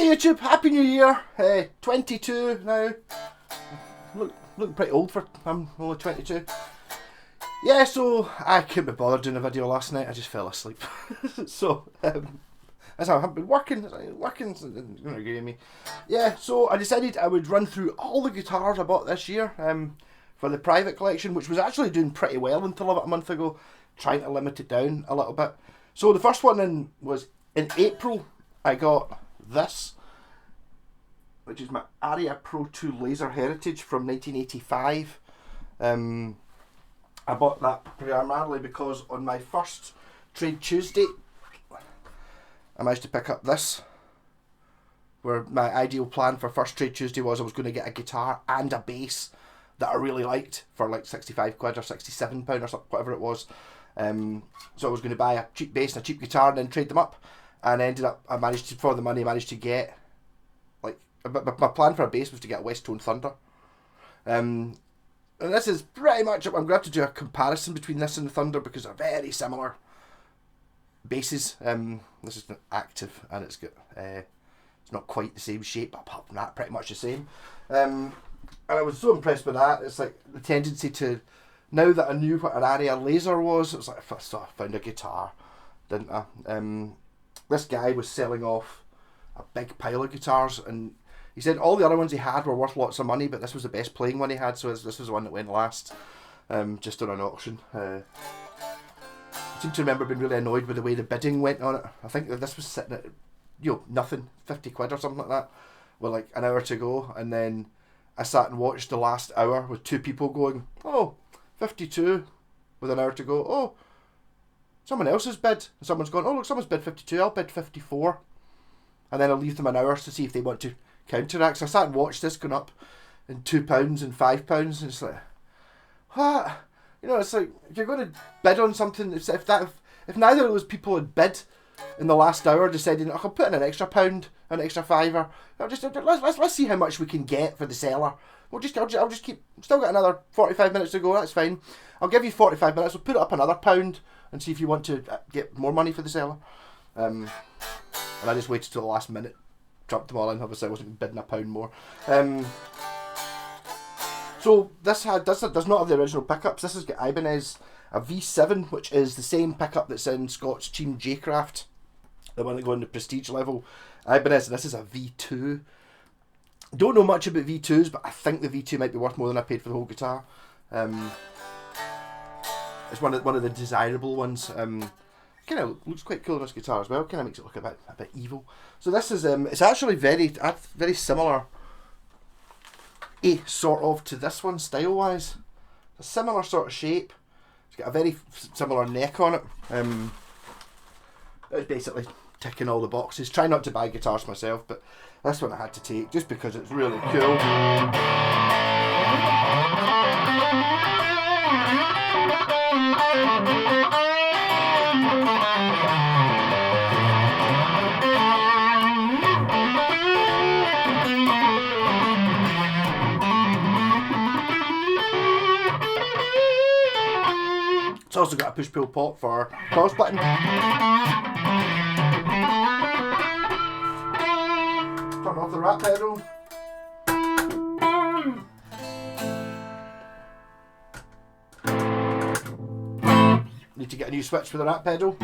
YouTube, Happy New Year. 22 now. Look pretty old for I'm only 22. Yeah, so I couldn't be bothered doing a video last night. I just fell asleep. So as I've been working, you're not agreeing me. Yeah, so I decided I would run through all the guitars I bought this year for the private collection, which was actually doing pretty well until about a month ago, trying to limit it down a little bit. So the first one was in April. I got this, which is my Aria Pro 2 Laser Heritage from 1985. I bought that primarily because on my first Trade Tuesday, I managed to pick up this, where my ideal plan for first Trade Tuesday was I was going to get a guitar and a bass that I really liked for like 65 quid or 67 pound or something, whatever it was. So I was going to buy a cheap bass and a cheap guitar and then trade them up, and ended up, for the money, I managed to get, like, my plan for a bass was to get a Westone Thunder. And this is pretty much, I'm going to have to do a comparison between this and the Thunder because they're very similar basses. This is active and it's got, it's not quite the same shape, but apart from that, pretty much the same. And I was so impressed with that. It's like the tendency to, now that I knew what an Aria laser was, it was like, I found a guitar, didn't I? This guy was selling off a big pile of guitars, and he said all the other ones he had were worth lots of money, but this was the best playing one he had, so this was the one that went last, just on an auction. I seem to remember being really annoyed with the way the bidding went on it. I think that this was sitting at, nothing, 50 quid or something like that, with like an hour to go, and then I sat and watched the last hour with two people going, oh, 52 with an hour to go. Oh, someone else has bid. And someone's gone, oh look, someone's bid 52, I'll bid 54. And then I'll leave them an hour to see if they want to counteract. So I sat and watched this going up in £2 and £5, and it's like, what? It's like, if you're going to bid on something, if neither of those people had bid in the last hour, deciding, I'll put in an extra £1, an extra £5, let's see how much we can get for the seller. I'll just keep, still got another 45 minutes to go, that's fine. I'll give you 45 minutes, we'll put it up another £1 and see if you want to get more money for the seller. And I just waited till the last minute, dropped them all in, obviously I wasn't bidding £1 more. So this does not have the original pickups. This has got Ibanez, a V7, which is the same pickup that's in Scott's Team J-Craft, the one that go in the prestige level. Ibanez, and this is a V2. Don't know much about V2s, but I think the V2 might be worth more than I paid for the whole guitar. It's one of the desirable ones. Kind of looks quite cool on this guitar as well. Kind of makes it look a bit evil. So this is it's actually very similar, sort of, to this one style wise. A similar sort of shape. It's got a very similar neck on it. It's basically ticking all the boxes. Try not to buy guitars myself, but this one I had to take just because it's really cool. It's also got a push-pull pot for pause button. Turn off the rat pedal. Need to get a new switch for the rat pedal.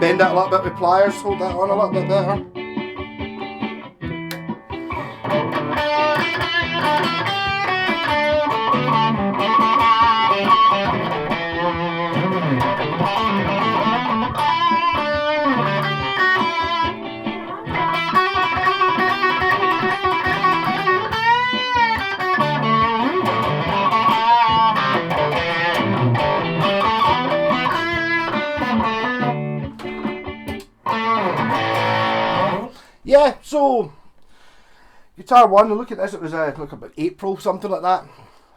bend that a little bit with pliers, hold that on a little bit better. Yeah, so guitar one, look at this, it was look about April, something like that.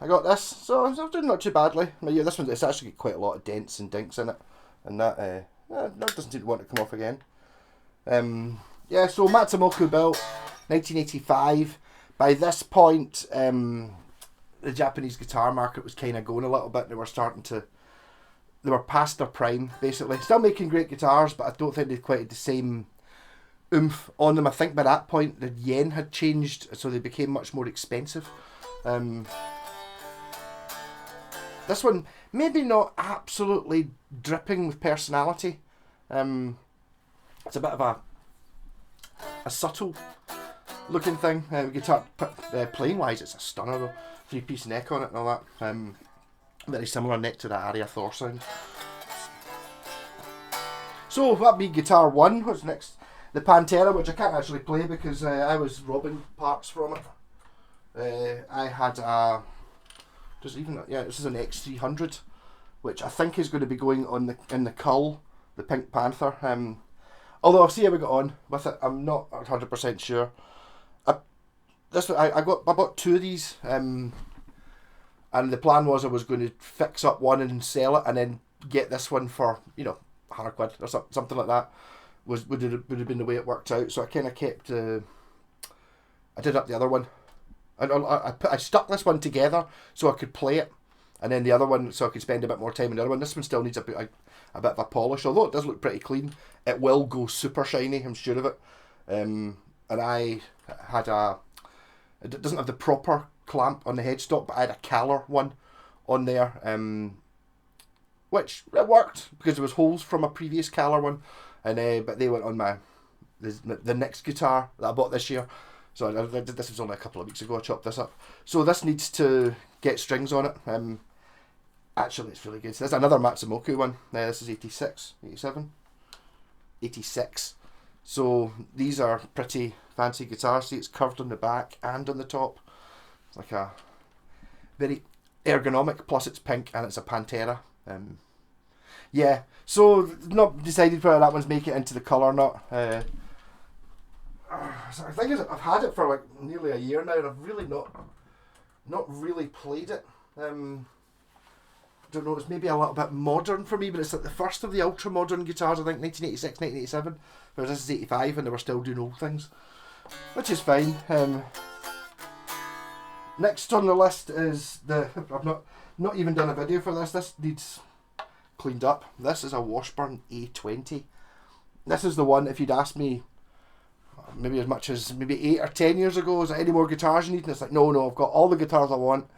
I got this, so I'm doing not too badly. Yeah, this one, it's actually got quite a lot of dents and dinks in it, and that doesn't seem to want to come off again. Yeah, so Matsumoku built 1985. By this point, the Japanese guitar market was kind of going a little bit. They were past their prime, basically. Still making great guitars, but I don't think they quite had the same oomph on them. I think by that point the yen had changed, so they became much more expensive. This one, maybe not absolutely dripping with personality. It's a bit of a subtle looking thing. Guitar playing wise, it's a stunner though. 3-piece neck on it and all that. Very similar neck to that Aria Thor sound. So that'd be guitar one. What's next? The Pantera, which I can't actually play because I was robbing parts from it. I had a, this is an X300, which I think is going to be going on in the Cull, the Pink Panther. Although I'll see how we got on with it. I'm not 100% sure. I bought two of these, and the plan was I was going to fix up one and sell it, and then get this one for £100 or something like that. Would have been the way it worked out. So I kind of kept. I did up the other one, and I stuck this one together so I could play it, and then the other one so I could spend a bit more time on the other one. This one still needs a bit of a polish, although it does look pretty clean. It will go super shiny, I'm sure of it. And I had it doesn't have the proper clamp on the headstock, but I had a Caller one on there, which it worked because there was holes from a previous Caller one. And but they went on the next guitar that I bought this year. So this was only a couple of weeks ago I chopped this up. So this needs to get strings on it. Actually it's really good. So there's another Matsumoku one. This is 86, 87, 86. So these are pretty fancy guitars. See, it's curved on the back and on the top. It's like a very ergonomic, plus it's pink and it's a Pantera. Yeah, so not decided whether that one's making it into the colour or not. I think I've had it for like nearly a year now, and I've really not really played it. I don't know, it's maybe a little bit modern for me, but it's like the first of the ultra modern guitars, I think 1986, 1987, whereas this is 85 and they were still doing old things, which is fine. Next on the list is I've not even done a video for this. This needs cleaned up. This is a Washburn A20. This is the one, if you'd asked me maybe as much as maybe 8 or 10 years ago, is there any more guitars you need? And it's like, no, I've got all the guitars I want.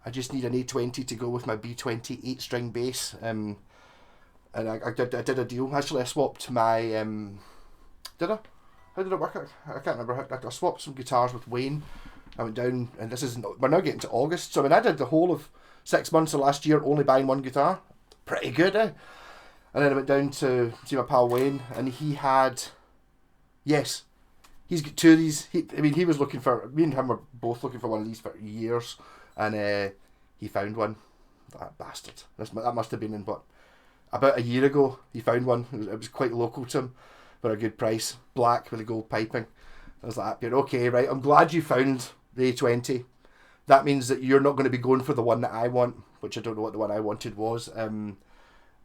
I just need an A20 to go with my B20 8-string bass. And I did a deal. Actually, I swapped my did I? How did it work? I can't remember. I swapped some guitars with Wayne. I went down, and we're now getting to August, so I did the whole of 6 months of last year only buying one guitar. Pretty good, eh? And then I went down to see my pal Wayne, and he's got two of these. He was looking for, me and him were both looking for one of these for years, and he found one. That bastard. That must have been in about a year ago. He found one. It was quite local to him for a good price. Black with the gold piping. I was like, okay, right. I'm glad you found the A20. That means that you're not going to be going for the one that I want, which I don't know what the one I wanted was. And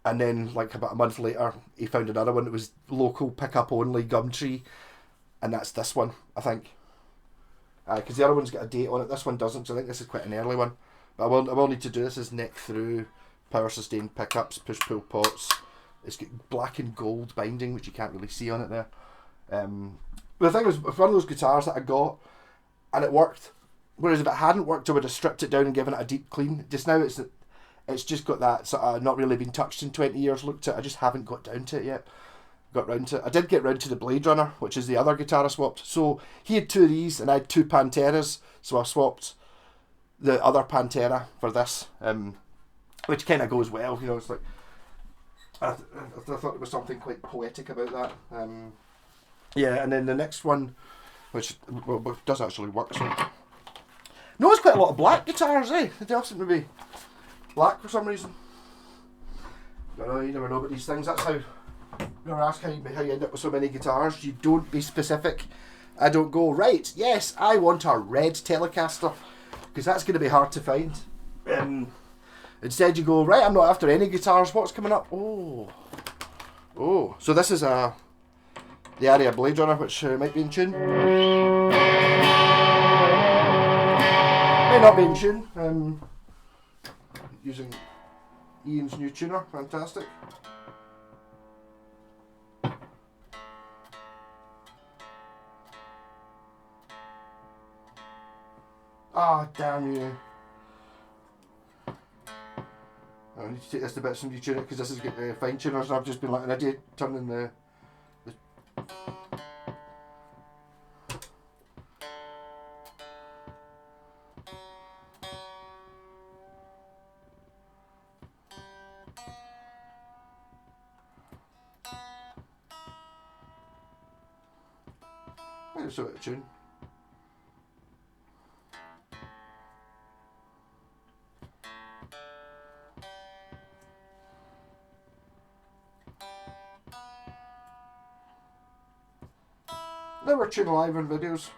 then, like about a month later, he found another one that was local, pickup only, Gumtree, and that's this one, I think. Because the other one's got a date on it. This one doesn't, so I think this is quite an early one. But I will need to do this as neck through, power sustained pickups, push pull pots. It's got black and gold binding, which you can't really see on it there. But the thing was, it's one of those guitars that I got, and it worked. Whereas if it hadn't worked, I would have stripped it down and given it a deep clean. Just now, it's just got that sort of not really been touched in 20 years look to it. I just haven't got down to it yet. got round to. I did get round to the Blade Runner, which is the other guitar I swapped. So he had 2 of these, and I had 2 Panteras. So I swapped the other Pantera for this, which kind of goes well. You know, it's like I thought there was something quite poetic about that. Yeah, and then the next one, which does actually work. So no, it's quite a lot of black guitars, eh? They all seem to be black for some reason. I don't know, you never know about these things. That's how. You're gonna ask how you end up with so many guitars. You don't be specific. I don't go, right, yes, I want a red Telecaster, because that's going to be hard to find. Instead you go, right, I'm not after any guitars. What's coming up? Oh, so this is the Aria Blade Runner, which might be in tune. May not be in tune. Using Ian's new tuner, fantastic. Ah, damn you. I need to take this to bits and retune it, because this is fine tuners, and I've just been like an idiot turning the it's out of tune. Never tune live in videos.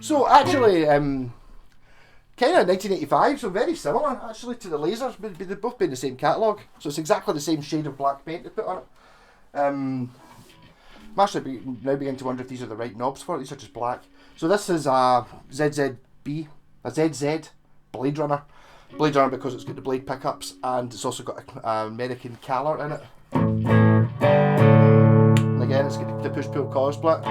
So actually, kind of 1985, so very similar actually to the lasers. They've both been the same catalogue, so it's exactly the same shade of black paint they put on it. I'm actually now beginning to wonder if these are the right knobs for it. These are just black. So this is a ZZ Blade Runner. Blade Runner because it's got the blade pickups, and it's also got an American Caller in it. And again, it's got the push-pull collar split.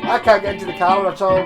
I can't get into the collar at all.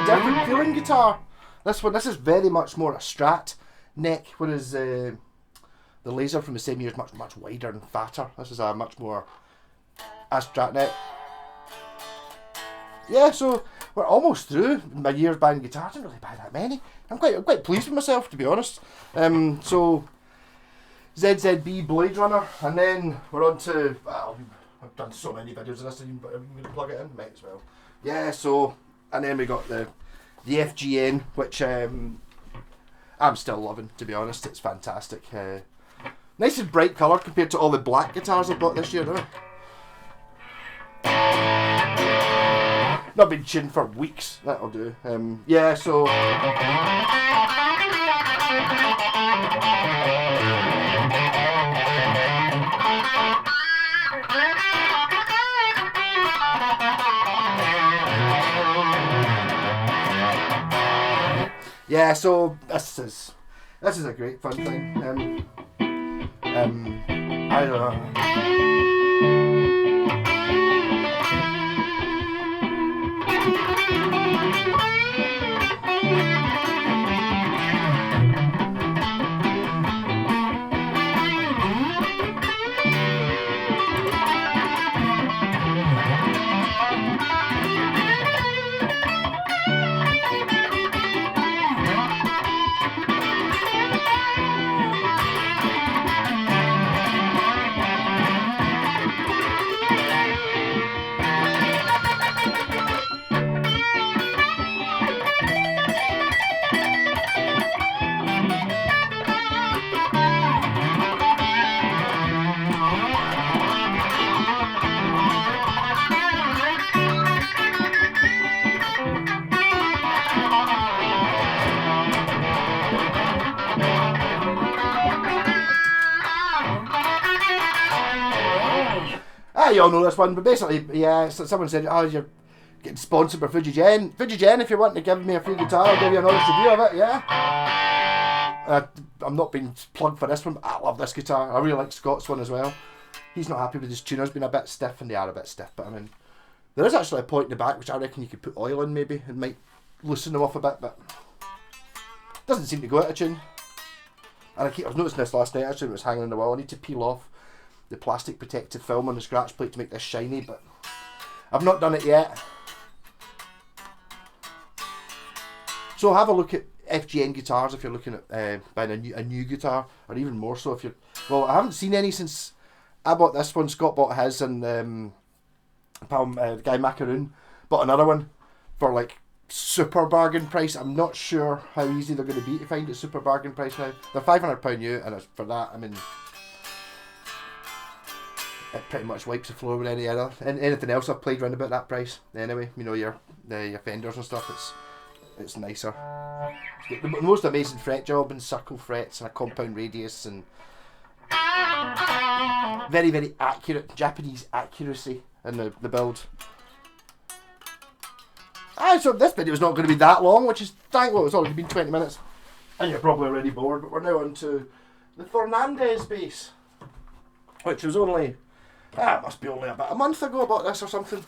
Different feeling guitar. This is very much more a Strat neck, whereas The laser from the same year is much wider and fatter. This is a much more Strat neck. Yeah, so we're almost through my years buying guitars. I didn't really buy that many. I'm quite pleased with myself, to be honest. So Zed B Blade Runner, and then we're on to, well, I've done so many videos of this, but I'm going to plug it in, might as well. Yeah, so, and then we got the FGN, which I'm still loving, to be honest. It's fantastic. Nice and bright colour compared to all the black guitars I bought this year, though. Not been tuned for weeks. That'll do. Yeah, so yeah, so this is a great fun thing. I don't know. You all know this one, but basically, yeah, someone said, oh, you're getting sponsored by Fujigen. Fujigen, if you're wanting to give me a free guitar, I'll give you an honest review of it, yeah. I'm not being plugged for this one, but I love this guitar. I really like Scott's one as well. He's not happy with his tuners being a bit stiff, and they are a bit stiff, but I mean, there is actually a point in the back which I reckon you could put oil in maybe, and might loosen them off a bit, but doesn't seem to go out of tune. And I was noticing this last night, actually, when it was hanging on the wall. I need to peel off the plastic protective film on the scratch plate to make this shiny, but I've not done it yet. So have a look at FGN guitars if you're looking at buying a new guitar, or even more so if you're, well, I haven't seen any since I bought this one. Scott bought his, and the guy Macaroon bought another one for like super bargain price. I'm not sure how easy they're going to be to find at super bargain price now. They're £500 new, and it's, for that, I mean, it pretty much wipes the floor with anything else I've played around about that price. Anyway, you know, your fenders and stuff, it's nicer. It's got the most amazing fret job and circle frets and a compound radius and very, very accurate Japanese accuracy in the build. So this video is not going to be that long, which is it's only been 20 minutes, and you're probably already bored. But we're now on to the Fernandes bass, which was only. It must be only about a month ago I bought this or something.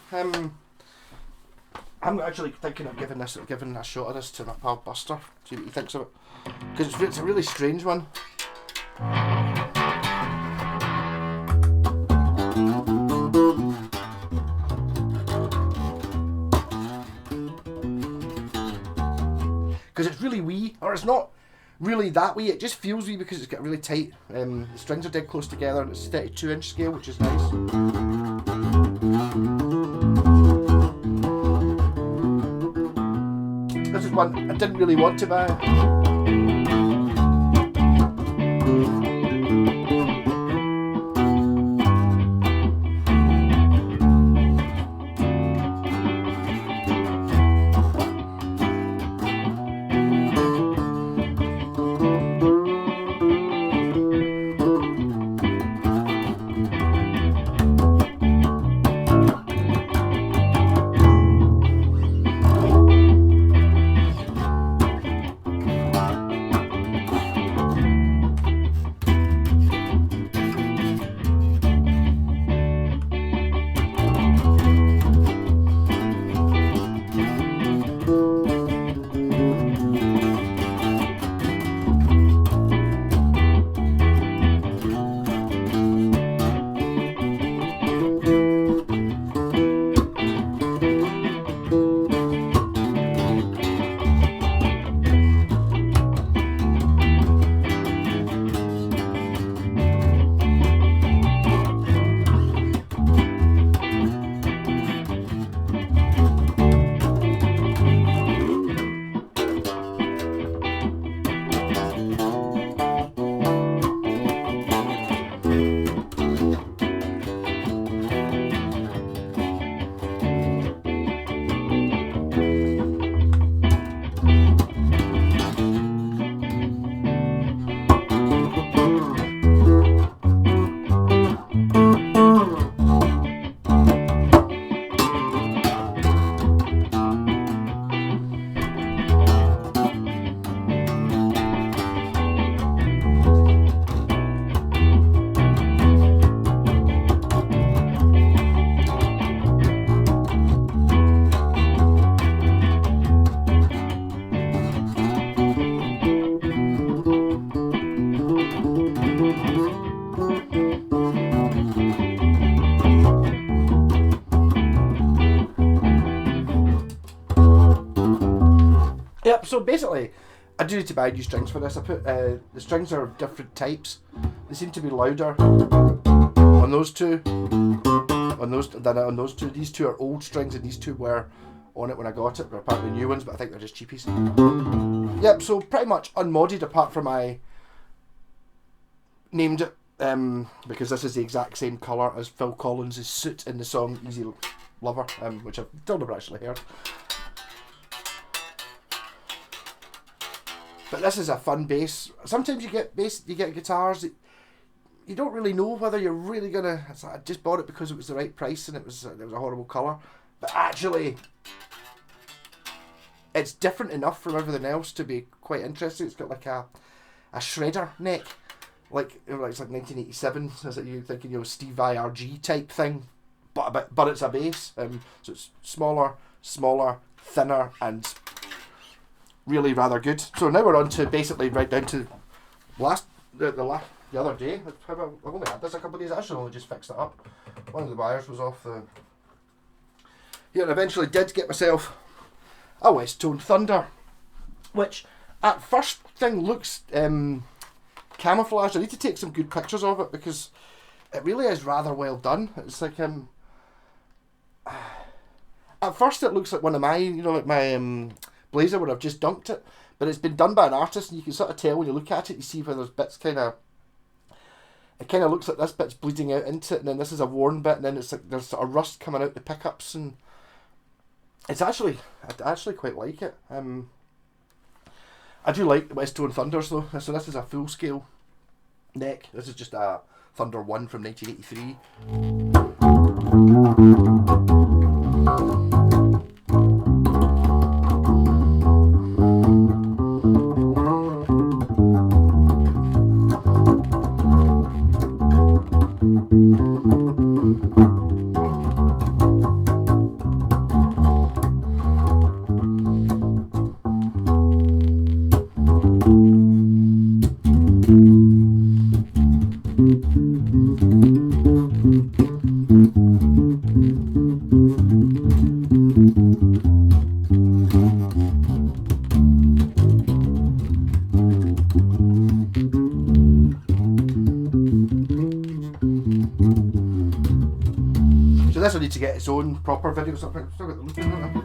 I'm actually thinking of giving a shot of this to my pal Buster, see what he thinks of it, because it's a really strange one. Because it's really wee, or it's not really that wee, it just feels wee because it's got really tight, the strings are dead close together, and it's 32-inch scale, which is nice. This is one I didn't really want to buy. Yep, so basically, I do need to buy new strings for this. I put, the strings are different types. They seem to be louder on those two, than on those two. These two are old strings and these two were on it when I got it. They're apparently new ones, but I think they're just cheapies. Yep, so pretty much unmodded apart from I named it, because this is the exact same colour as Phil Collins' suit in the song Easy Lover, which I've still never actually heard. But this is a fun bass. Sometimes you get guitars that you don't really know whether you're really gonna. I just bought it because it was the right price and it was a horrible colour. But actually, it's different enough from everything else to be quite interesting. It's got like a shredder neck, like it's like 1987. As you thinking, Steve IRG type thing, but it's a bass. So it's smaller, thinner, and really rather good. So now we're on to basically right down to the other day. I've only had this a couple of days. I should only just fixed it up. One of the wires was off the. Yeah, and eventually did get myself a Westone Thunder, which at first thing looks camouflaged. I need to take some good pictures of it because it really is rather well done. It's like at first it looks like one of my my blazer where I've just dunked it, but it's been done by an artist and you can sort of tell when you look at it. You see where there's bits it kind of looks like this bit's bleeding out into it, and then this is a worn bit, and then it's like there's sort of rust coming out the pickups, and I actually quite like it. I do like the Westone Thunders though. So this is a full scale neck. This is just a Thunder 1 from 1983. So this will need to get its own proper video. Still got the loop in it.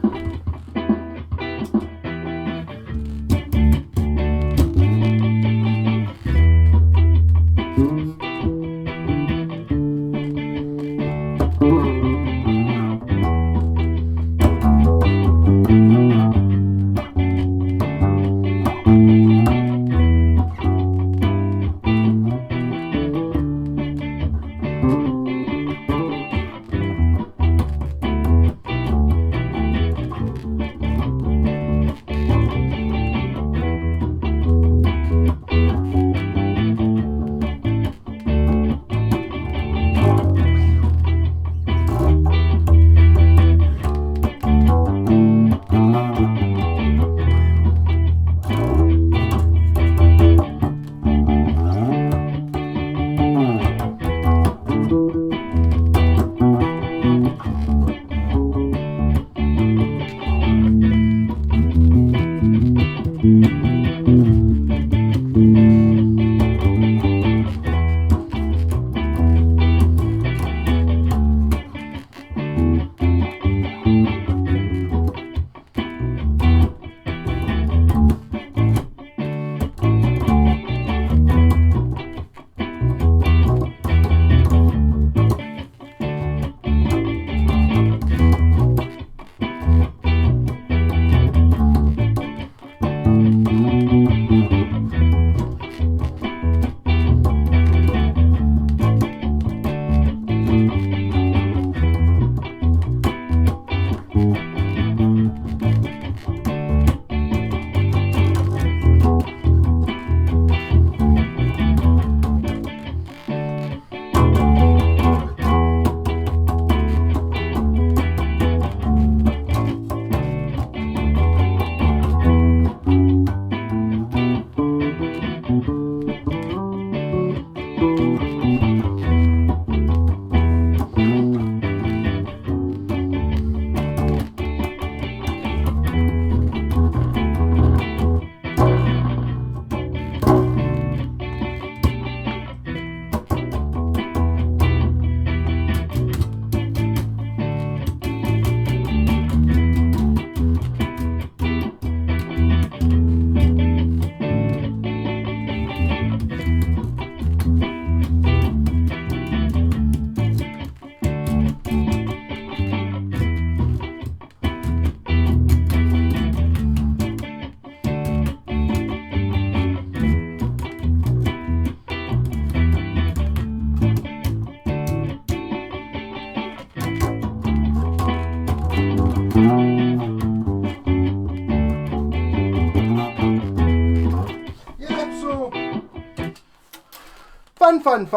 fun.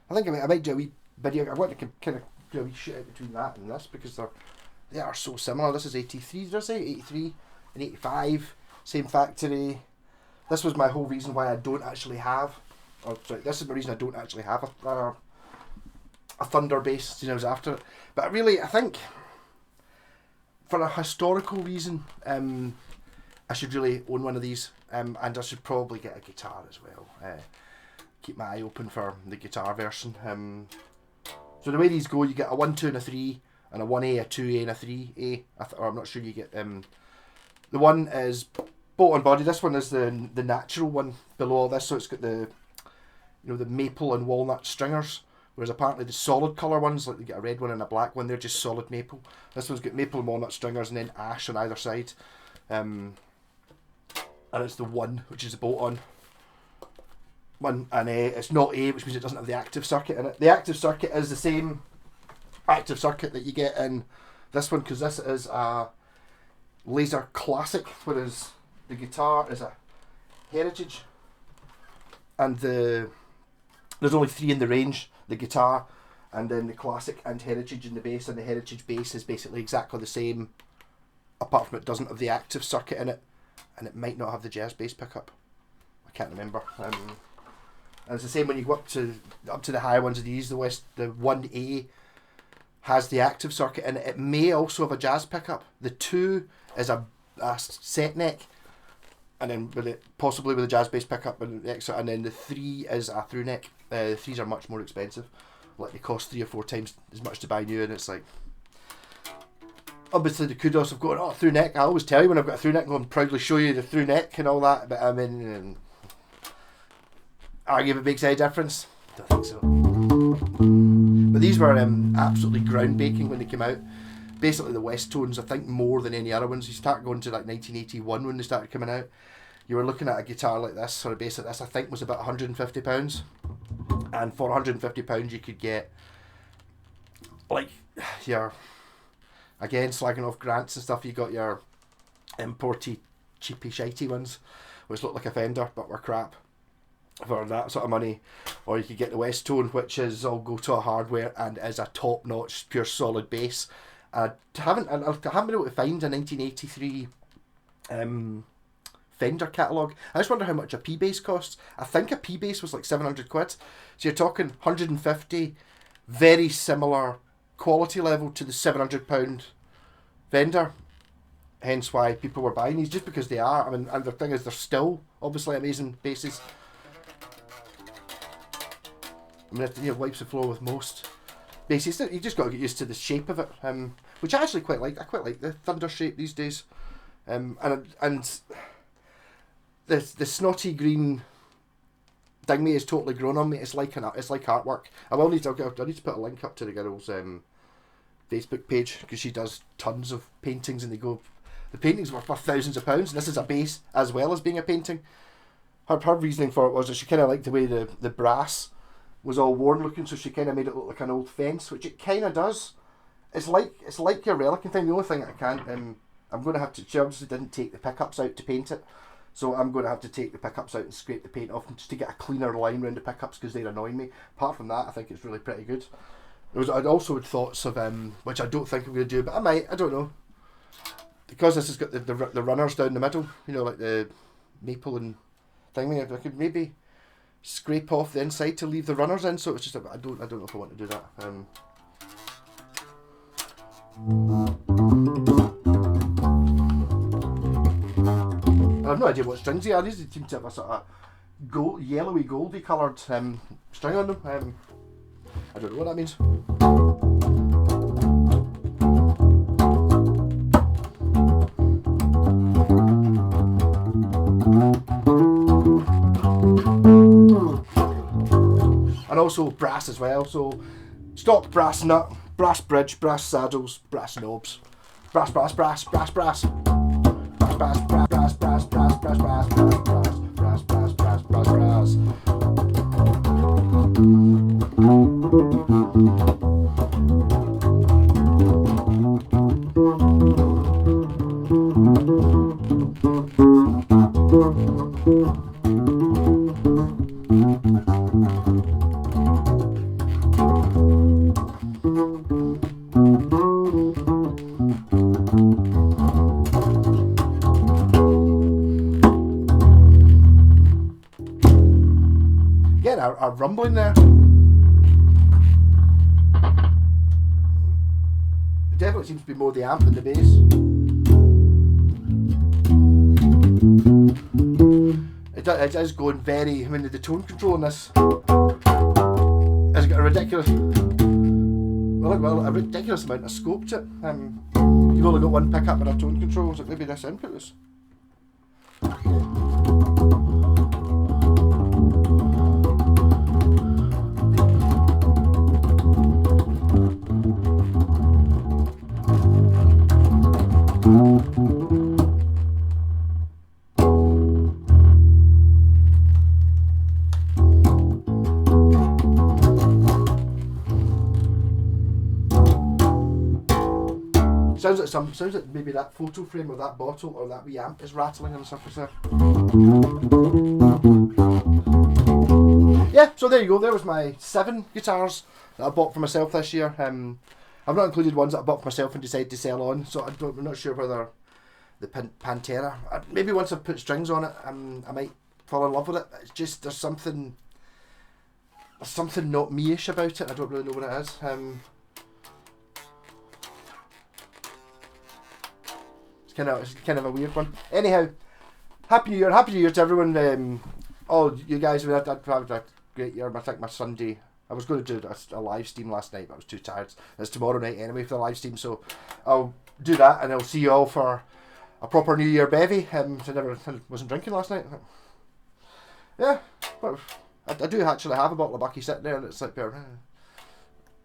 I think I might do a wee video. I want to kind of do a wee shit out between that and this because they are so similar. This is 83, did I say? 83 and 85, same factory. This was my whole reason why I don't actually have, or sorry, this is the reason I don't actually have a Thunder bass, you know, I was after it. But really, I think for a historical reason, I should really own one of these, and I should probably get a guitar as well. Keep my eye open for the guitar version. So the way these go, you get a 1, 2 and a 3, and a 1A, a 2A and a 3A, or I'm not sure you get, the one is bolt on body. This one is the natural one below all this, so it's got the, you know, the maple and walnut stringers, whereas apparently the solid colour ones, like you get a red one and a black one, they're just solid maple. This one's got maple and walnut stringers and then ash on either side. And it's the 1, which is the bolt on one, and it's not A, which means it doesn't have the active circuit in it. The active circuit is the same active circuit that you get in this one, because this is a Laser Classic, whereas the guitar is a Heritage, and there's only 3 in the range: the guitar, and then the Classic and Heritage in the bass, and the Heritage bass is basically exactly the same, apart from it doesn't have the active circuit in it, and it might not have the jazz bass pickup. I can't remember. And it's the same when you go up to the higher ones of these. The 1A has the active circuit in it. It may also have a jazz pickup. The 2 is a set neck, and then possibly with a jazz bass pickup and extra. And then the 3 is a through neck. The 3s are much more expensive. Like they cost 3 or 4 times as much to buy new, and it's like, obviously the kudos of going, oh, through neck. I always tell you when I've got a through neck, I'm going to proudly show you the through neck and all that. But I mean, argue if it makes any difference? Don't think so. But these were absolutely groundbreaking when they came out. Basically the Westones, I think, more than any other ones. You start going to like 1981 when they started coming out. You were looking at a guitar like this, or a bass like this, I think was about £150. And for £150 you could get, like, your, again, slagging off Grants and stuff, you got your importy, cheapy, shitey ones, which look like a Fender, but were crap, for that sort of money. Or you could get the Westone, which is all go-to hardware and is a top-notch, pure solid bass. I haven't been able to find a 1983 Fender catalogue. I just wonder how much a P-bass costs. I think a P-bass was like 700 quid. So you're talking 150, very similar quality level to the £700 Fender. Hence why people were buying these, just because they are. I mean, and the thing is, they're still obviously amazing basses. I mean, it wipes the floor with most basses. You just got to get used to the shape of it, which I actually quite like. I quite like the Thunder shape these days, and the snotty green thingy has totally grown on me. It's like artwork. I need to put a link up to the girl's Facebook page, because she does tons of paintings, and the paintings were for thousands of pounds, and this is a bass as well as being a painting. Her reasoning for it was that she kind of liked the way the brass was all worn looking, so she kind of made it look like an old fence, which it kind of does. It's like your relic thing. The only thing I can't, I'm going to have to, she obviously didn't take the pickups out to paint it, so I'm going to have to take the pickups out and scrape the paint off just to get a cleaner line around the pickups, because they're annoying me. Apart from that, I think it's really pretty good. I'd also had thoughts of, which I don't think I'm going to do, but I might, I don't know. Because this has got the runners down the middle, you know, like the maple and thing, I could maybe scrape off the inside to leave the runners in, so it's just I don't know if I want to do that. I have no idea what strings they are. These seem to have a sort of yellowy goldy coloured string on them. I don't know what that means. And also brass as well, so stock brass nut, brass bridge, brass saddles, brass knobs, brass, brass, brass, brass, brass, brass, brass, brass, brass, brass, brass, brass, brass, brass, brass, brass, brass, brass, brass. a rumbling there. It definitely seems to be more the amp than the bass. It is going very, I mean the tone control in this has got a ridiculous, well, a ridiculous amount of scope to it. You've only got one pickup and a tone control, so maybe this input was. Sounds like maybe that photo frame or that bottle or that wee amp is rattling on the surface there. Yeah, so there you go. There was my 7 guitars that I bought for myself this year. I've not included ones that I bought for myself and decided to sell on, so I'm not sure whether the Pantera, maybe once I've put strings on it, I might fall in love with it. It's just, there's something not me-ish about it. I don't really know what it is. It's kind of a weird one. Anyhow, Happy New Year to everyone. All you guys, I've had a great year. I think my Sunday, I was going to do a live stream last night, but I was too tired. It's tomorrow night anyway for the live stream, so I'll do that and I'll see you all for a proper New Year bevy. I wasn't drinking last night. Yeah, but I do actually have a bottle of Bucky sitting there, and it's like, I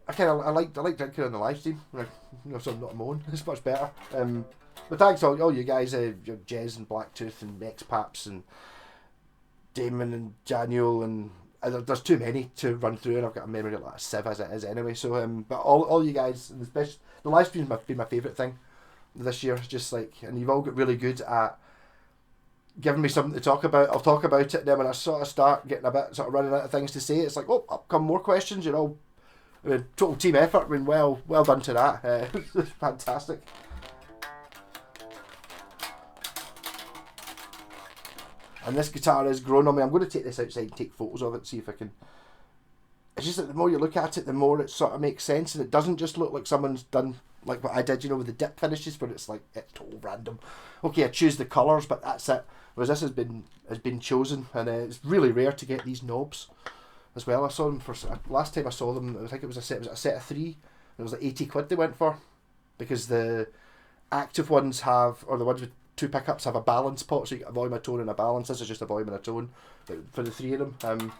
like drinking on the live stream. So I'm not moan. It's much better. But thanks all you guys, Jez and Blacktooth and X-Paps and Damon and Daniel, and there's too many to run through, and I've got a memory like a sieve as it is anyway. So but all you guys, and especially the live stream's been my favourite thing this year. It's just and you've all got really good at giving me something to talk about. I'll talk about it, and then when I sort of start getting a bit sort of running out of things to say, it's like, oh, up come more questions. Total team effort. I mean, well done to that. It's fantastic. And this guitar has grown on me. I'm going to take this outside and take photos of it, see if I can. It's just that the more you look at it, the more it sort of makes sense, and it doesn't just look like someone's done like what I did, with the dip finishes, where it's like it's total random. Okay, I choose the colours, but that's it. Whereas this has been chosen, and it's really rare to get these knobs as well. I saw them for last time I saw them. I think it was a set of 3. It was like 80 quid they went for, because the active ones or the ones with 2 pickups have a balance pot, so you get a volume, a tone, and a balance. This is just a volume and a tone for the 3 of them.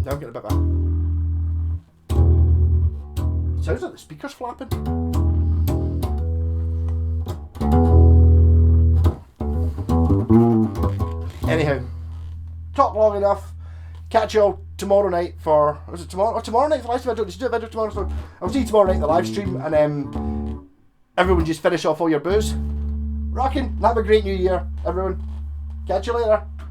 Now I'm getting a bit of sounds like the speaker's flapping. Anyhow, talk long enough. Catch you all tomorrow night for. Was it tomorrow? Or tomorrow night for the live stream? I don't need to do a video tomorrow, so I'll see you tomorrow night in the live stream, and everyone just finish off all your booze. Rocking. Have a great New Year, everyone. Catch you later.